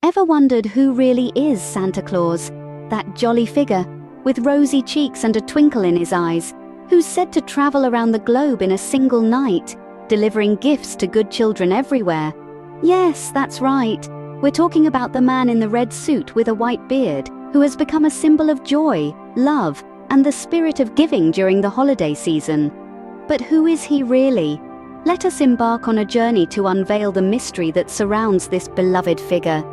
Ever wondered who really is Santa Claus? That jolly figure, with rosy cheeks and a twinkle in his eyes, who's said to travel around the globe in a single night, delivering gifts to good children everywhere. Yes, that's right. We're talking about the man in the red suit with a white beard, who has become a symbol of joy, love, and the spirit of giving during the holiday season. But who is he really? Let us embark on a journey to unveil the mystery that surrounds this beloved figure.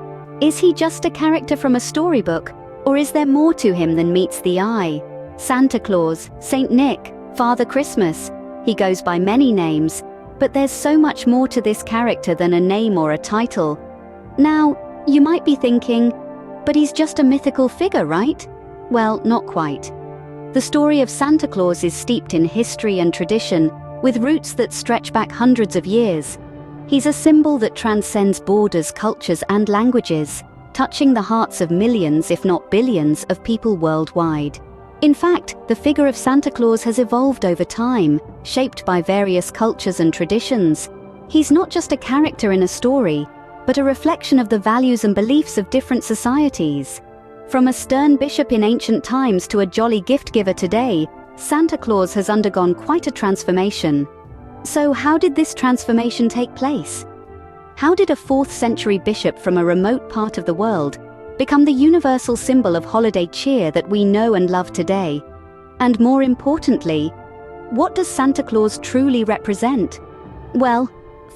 Is he just a character from a storybook, or is there more to him than meets the eye? Santa Claus, Saint Nick, Father Christmas. He goes by many names, but there's so much more to this character than a name or a title. Now, you might be thinking, but he's just a mythical figure, right? Well, not quite. The story of Santa Claus is steeped in history and tradition, with roots that stretch back hundreds of years. He's a symbol that transcends borders, cultures, and languages, touching the hearts of millions, if not billions, of people worldwide. In fact, the figure of Santa Claus has evolved over time, shaped by various cultures and traditions. He's not just a character in a story, but a reflection of the values and beliefs of different societies. From a stern bishop in ancient times to a jolly gift giver today, Santa Claus has undergone quite a transformation. So how did this transformation take place? How did a 4th century bishop from a remote part of the world become the universal symbol of holiday cheer that we know and love today? And more importantly, what does Santa Claus truly represent? Well,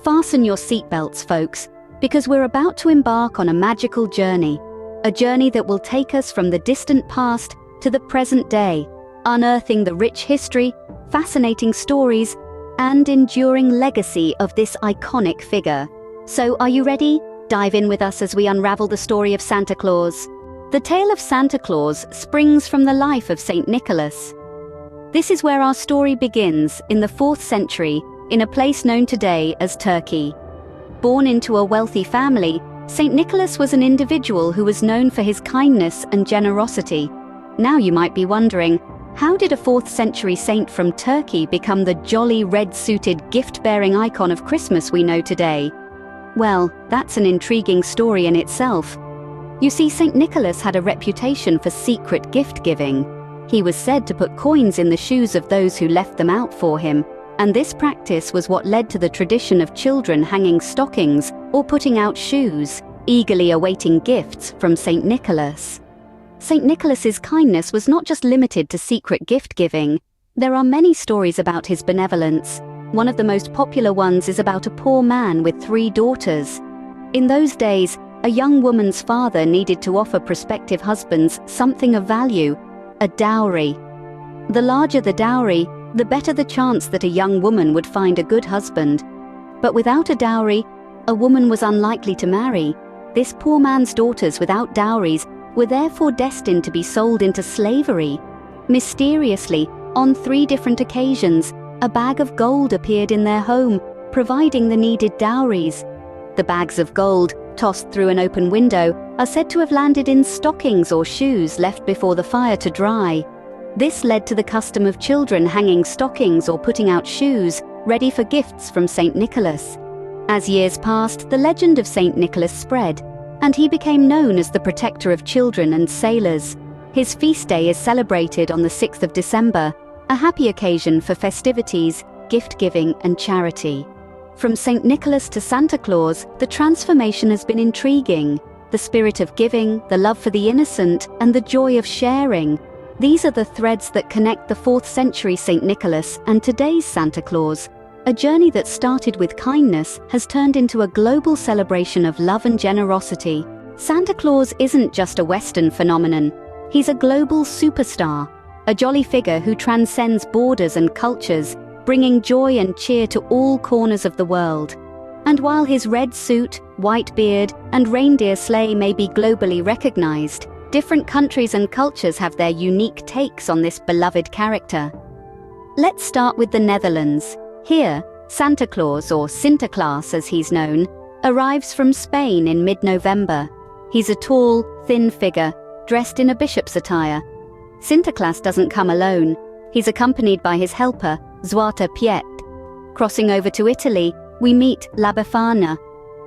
fasten your seatbelts, folks, because we're about to embark on a magical journey. A journey that will take us from the distant past to the present day, unearthing the rich history, fascinating stories, and enduring legacy of this iconic figure. So, are you ready? Dive in with us as we unravel the story of Santa Claus. The tale of Santa Claus springs from the life of Saint Nicholas. This is where our story begins, in the 4th century, in a place known today as Turkey. Born into a wealthy family, Saint Nicholas was an individual who was known for his kindness and generosity. Now you might be wondering, how did a 4th century saint from Turkey become the jolly red-suited gift-bearing icon of Christmas we know today? Well, that's an intriguing story in itself. You see, Saint Nicholas had a reputation for secret gift-giving. He was said to put coins in the shoes of those who left them out for him, and this practice was what led to the tradition of children hanging stockings or putting out shoes, eagerly awaiting gifts from Saint Nicholas. Saint Nicholas's kindness was not just limited to secret gift-giving. There are many stories about his benevolence. One of the most popular ones is about a poor man with 3 daughters. In those days, a young woman's father needed to offer prospective husbands something of value, a dowry. The larger the dowry, the better the chance that a young woman would find a good husband. But without a dowry, a woman was unlikely to marry. This poor man's daughters without dowries were therefore destined to be sold into slavery. Mysteriously, on 3 different occasions, a bag of gold appeared in their home, providing the needed dowries. The bags of gold, tossed through an open window, are said to have landed in stockings or shoes left before the fire to dry. This led to the custom of children hanging stockings or putting out shoes, ready for gifts from Saint Nicholas. As years passed, the legend of Saint Nicholas spread, and he became known as the protector of children and sailors. His feast day is celebrated on the 6th of December, a happy occasion for festivities, gift-giving, and charity. From Saint Nicholas to Santa Claus, the transformation has been intriguing. The spirit of giving, the love for the innocent, and the joy of sharing. These are the threads that connect the 4th century Saint Nicholas and today's Santa Claus. A journey that started with kindness has turned into a global celebration of love and generosity. Santa Claus isn't just a Western phenomenon. He's a global superstar, a jolly figure who transcends borders and cultures, bringing joy and cheer to all corners of the world. And while his red suit, white beard, and reindeer sleigh may be globally recognized, different countries and cultures have their unique takes on this beloved character. Let's start with the Netherlands. Here, Santa Claus, or Sinterklaas as he's known, arrives from Spain in mid-November. He's a tall, thin figure, dressed in a bishop's attire. Sinterklaas doesn't come alone. He's accompanied by his helper, Zwarte Piet. Crossing over to Italy, we meet La Befana,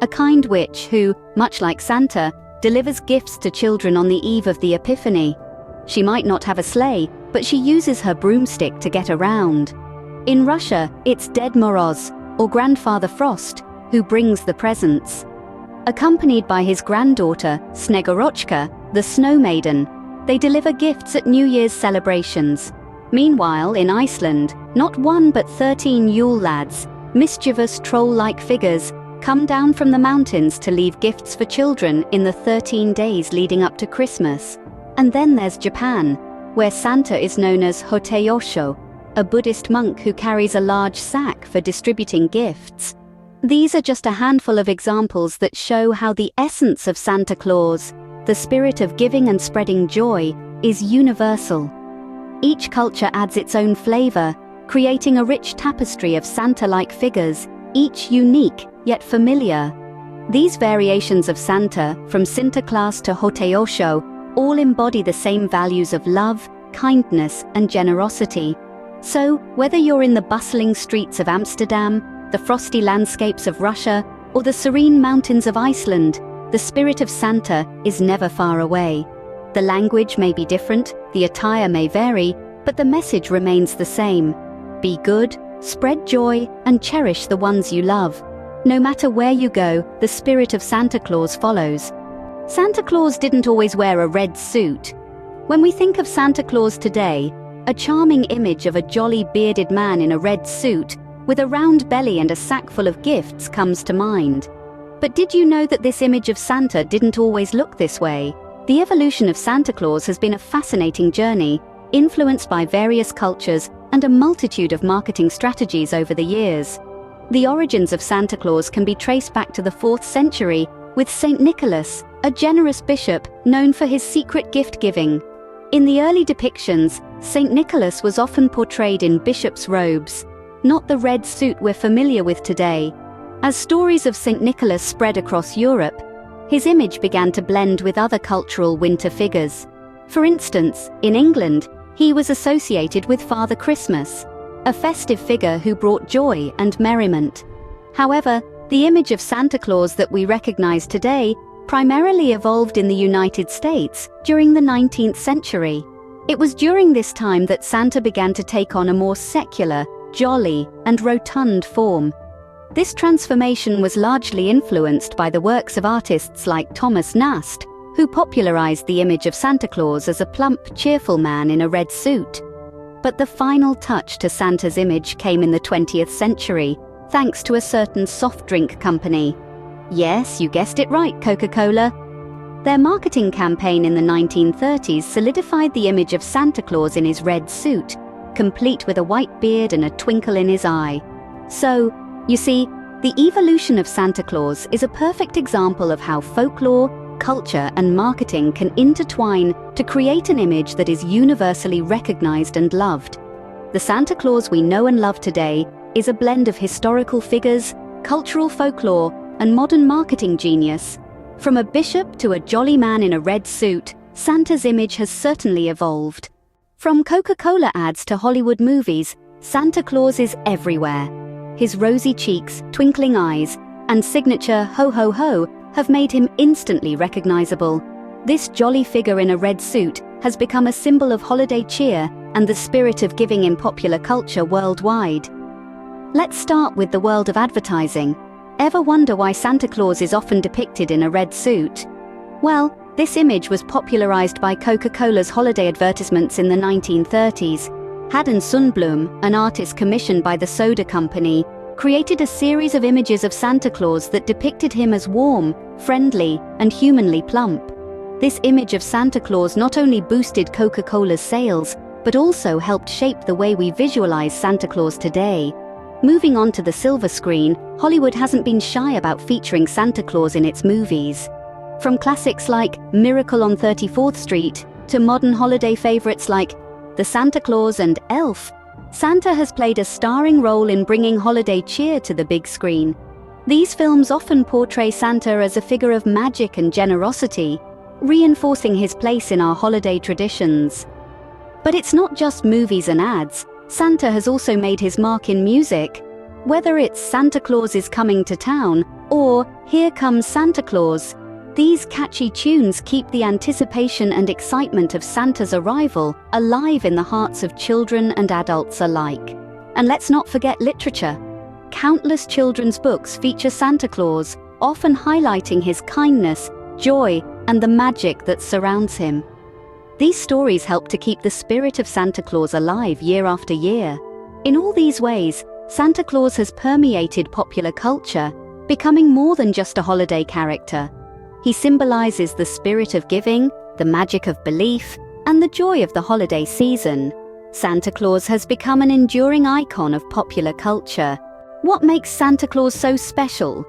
a kind witch who, much like Santa, delivers gifts to children on the eve of the Epiphany. She might not have a sleigh, but she uses her broomstick to get around. In Russia, it's Ded Moroz, or Grandfather Frost, who brings the presents. Accompanied by his granddaughter, Snegorochka, the Snow Maiden, they deliver gifts at New Year's celebrations. Meanwhile, in Iceland, not 1 but 13 Yule lads, mischievous troll-like figures, come down from the mountains to leave gifts for children in the 13 days leading up to Christmas. And then there's Japan, where Santa is known as Hoteyosho, a Buddhist monk who carries a large sack for distributing gifts. These are just a handful of examples that show how the essence of Santa Claus, the spirit of giving and spreading joy, is universal. Each culture adds its own flavor, creating a rich tapestry of Santa-like figures, each unique yet familiar. These variations of Santa, from Sinterklaas to Hoteyosho, all embody the same values of love, kindness, and generosity. So, whether you're in the bustling streets of Amsterdam, the frosty landscapes of Russia, or the serene mountains of Iceland, the spirit of Santa is never far away. The language may be different, the attire may vary, but the message remains the same. Be good, spread joy, and cherish the ones you love. No matter where you go, the spirit of Santa Claus follows. Santa Claus didn't always wear a red suit. When we think of Santa Claus today, a charming image of a jolly bearded man in a red suit with a round belly and a sack full of gifts comes to mind. But did you know that this image of Santa didn't always look this way? The evolution of Santa Claus has been a fascinating journey, influenced by various cultures and a multitude of marketing strategies over the years. The origins of Santa Claus can be traced back to the 4th century, with Saint Nicholas, a generous bishop known for his secret gift-giving. In the early depictions, Saint Nicholas was often portrayed in bishop's robes, not the red suit we're familiar with today. As stories of Saint Nicholas spread across Europe, his image began to blend with other cultural winter figures. For instance, in England, he was associated with Father Christmas, a festive figure who brought joy and merriment. However, the image of Santa Claus that we recognize today primarily evolved in the United States during the 19th century. It was during this time that Santa began to take on a more secular, jolly, and rotund form. This transformation was largely influenced by the works of artists like Thomas Nast, who popularized the image of Santa Claus as a plump, cheerful man in a red suit. But the final touch to Santa's image came in the 20th century, thanks to a certain soft drink company. Yes, you guessed it right, Coca-Cola. Their marketing campaign in the 1930s solidified the image of Santa Claus in his red suit, complete with a white beard and a twinkle in his eye. So, you see, the evolution of Santa Claus is a perfect example of how folklore, culture, and marketing can intertwine to create an image that is universally recognized and loved. The Santa Claus we know and love today is a blend of historical figures, cultural folklore, and modern marketing genius. From a bishop to a jolly man in a red suit, Santa's image has certainly evolved. From Coca-Cola ads to Hollywood movies, Santa Claus is everywhere. His rosy cheeks, twinkling eyes, and signature ho ho ho have made him instantly recognizable. This jolly figure in a red suit has become a symbol of holiday cheer and the spirit of giving in popular culture worldwide. Let's start with the world of advertising. Ever wonder why Santa Claus is often depicted in a red suit? Well, this image was popularized by Coca-Cola's holiday advertisements in the 1930s. Haden Sundblom, an artist commissioned by the soda company, created a series of images of Santa Claus that depicted him as warm, friendly, and humanly plump. This image of Santa Claus not only boosted Coca-Cola's sales, but also helped shape the way we visualize Santa Claus today. Moving on to the silver screen, Hollywood hasn't been shy about featuring Santa Claus in its movies. From classics like Miracle on 34th Street to modern holiday favorites like The Santa Claus and Elf, Santa has played a starring role in bringing holiday cheer to the big screen. These films often portray Santa as a figure of magic and generosity, reinforcing his place in our holiday traditions. But it's not just movies and ads. Santa has also made his mark in music. Whether it's Santa Claus is Coming to Town or Here Comes Santa Claus, These catchy tunes keep the anticipation and excitement of Santa's arrival alive in the hearts of children and adults alike. And let's not forget literature. Countless children's books feature Santa Claus, often highlighting his kindness, joy, and the magic that surrounds him. These stories help to keep the spirit of Santa Claus alive year after year. In all these ways, Santa Claus has permeated popular culture, becoming more than just a holiday character. He symbolizes the spirit of giving, the magic of belief, and the joy of the holiday season. Santa Claus has become an enduring icon of popular culture. What makes Santa Claus so special?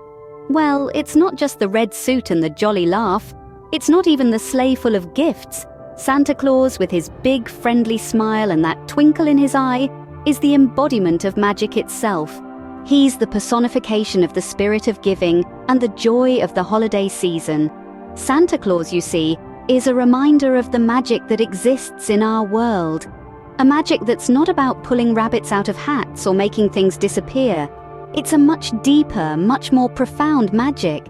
Well, it's not just the red suit and the jolly laugh. It's not even the sleigh full of gifts. Santa Claus, with his big, friendly smile and that twinkle in his eye, is the embodiment of magic itself. He's the personification of the spirit of giving and the joy of the holiday season. Santa Claus, you see, is a reminder of the magic that exists in our world. A magic that's not about pulling rabbits out of hats or making things disappear. It's a much deeper, much more profound magic.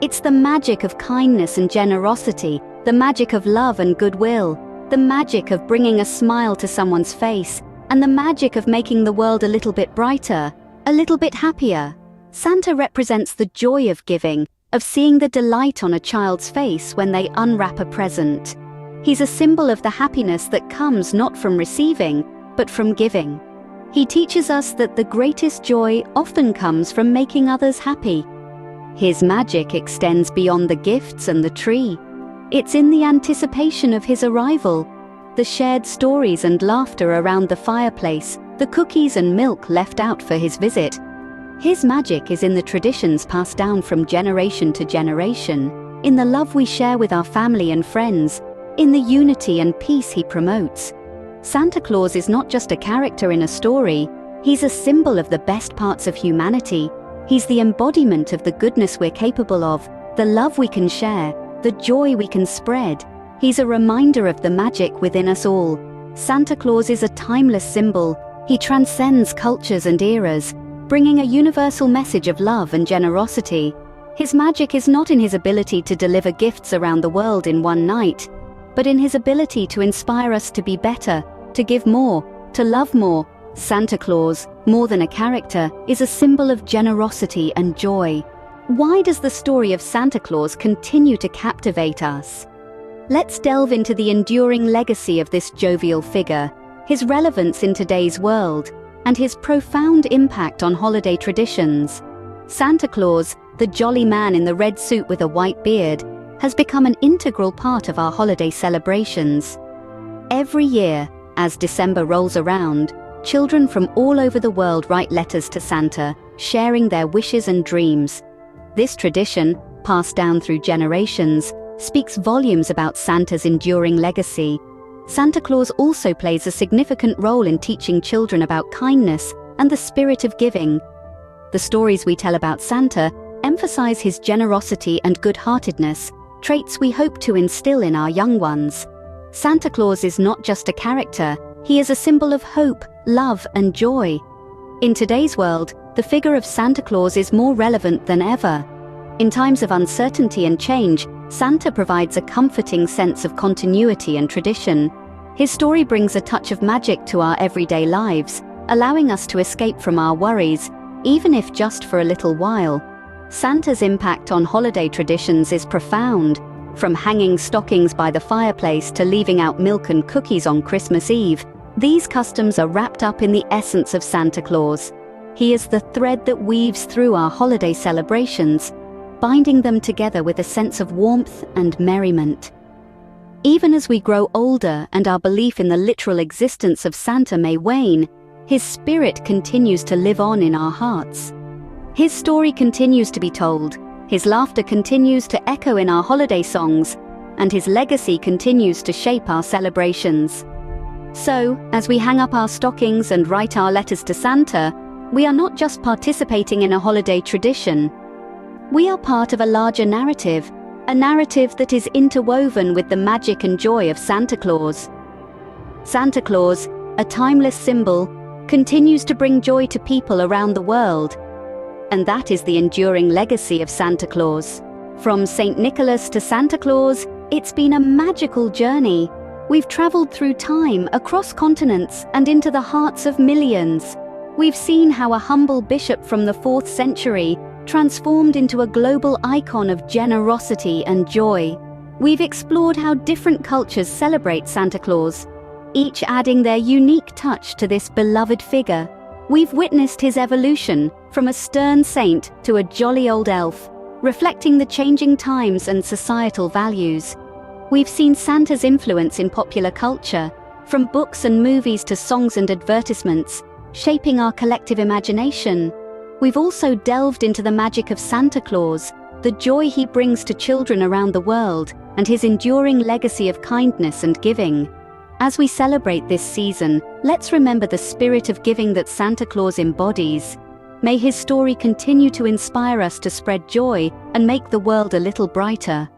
It's the magic of kindness and generosity, the magic of love and goodwill, the magic of bringing a smile to someone's face, and the magic of making the world a little bit brighter, a little bit happier. Santa represents the joy of giving, of seeing the delight on a child's face when they unwrap a present. He's a symbol of the happiness that comes not from receiving, but from giving. He teaches us that the greatest joy often comes from making others happy. His magic extends beyond the gifts and the tree. It's in the anticipation of his arrival, the shared stories and laughter around the fireplace, the cookies and milk left out for his visit. His magic is in the traditions passed down from generation to generation, in the love we share with our family and friends, in the unity and peace he promotes. Santa Claus is not just a character in a story, he's a symbol of the best parts of humanity. He's the embodiment of the goodness we're capable of, the love we can share, the joy we can spread. He's a reminder of the magic within us all. Santa Claus is a timeless symbol. He transcends cultures and eras, bringing a universal message of love and generosity. His magic is not in his ability to deliver gifts around the world in one night, but in his ability to inspire us to be better, to give more, to love more. Santa Claus, more than a character, is a symbol of generosity and joy. Why does the story of Santa Claus continue to captivate us? Let's delve into the enduring legacy of this jovial figure, his relevance in today's world, and his profound impact on holiday traditions. Santa Claus, the jolly man in the red suit with a white beard, has become an integral part of our holiday celebrations. Every year, as December rolls around, children from all over the world write letters to Santa, sharing their wishes and dreams. This tradition, passed down through generations, speaks volumes about Santa's enduring legacy. Santa Claus also plays a significant role in teaching children about kindness and the spirit of giving. The stories we tell about Santa emphasize his generosity and good-heartedness, traits we hope to instill in our young ones. Santa Claus is not just a character, he is a symbol of hope, love, and joy. In today's world, the figure of Santa Claus is more relevant than ever. In times of uncertainty and change, Santa provides a comforting sense of continuity and tradition. His story brings a touch of magic to our everyday lives, allowing us to escape from our worries, even if just for a little while. Santa's impact on holiday traditions is profound. From hanging stockings by the fireplace to leaving out milk and cookies on Christmas Eve, these customs are wrapped up in the essence of Santa Claus. He is the thread that weaves through our holiday celebrations, binding them together with a sense of warmth and merriment. Even as we grow older and our belief in the literal existence of Santa may wane, his spirit continues to live on in our hearts. His story continues to be told, his laughter continues to echo in our holiday songs, and his legacy continues to shape our celebrations. So, as we hang up our stockings and write our letters to Santa, we are not just participating in a holiday tradition. We are part of a larger narrative, a narrative that is interwoven with the magic and joy of Santa Claus. Santa Claus, a timeless symbol, continues to bring joy to people around the world. And that is the enduring legacy of Santa Claus. From St. Nicholas to Santa Claus, it's been a magical journey. We've traveled through time, across continents, and into the hearts of millions. We've seen how a humble bishop from the 4th century transformed into a global icon of generosity and joy. We've explored how different cultures celebrate Santa Claus, each adding their unique touch to this beloved figure. We've witnessed his evolution from a stern saint to a jolly old elf, reflecting the changing times and societal values. We've seen Santa's influence in popular culture, from books and movies to songs and advertisements, shaping our collective imagination. We've also delved into the magic of Santa Claus, the joy he brings to children around the world, and his enduring legacy of kindness and giving. As we celebrate this season, let's remember the spirit of giving that Santa Claus embodies. May his story continue to inspire us to spread joy and make the world a little brighter.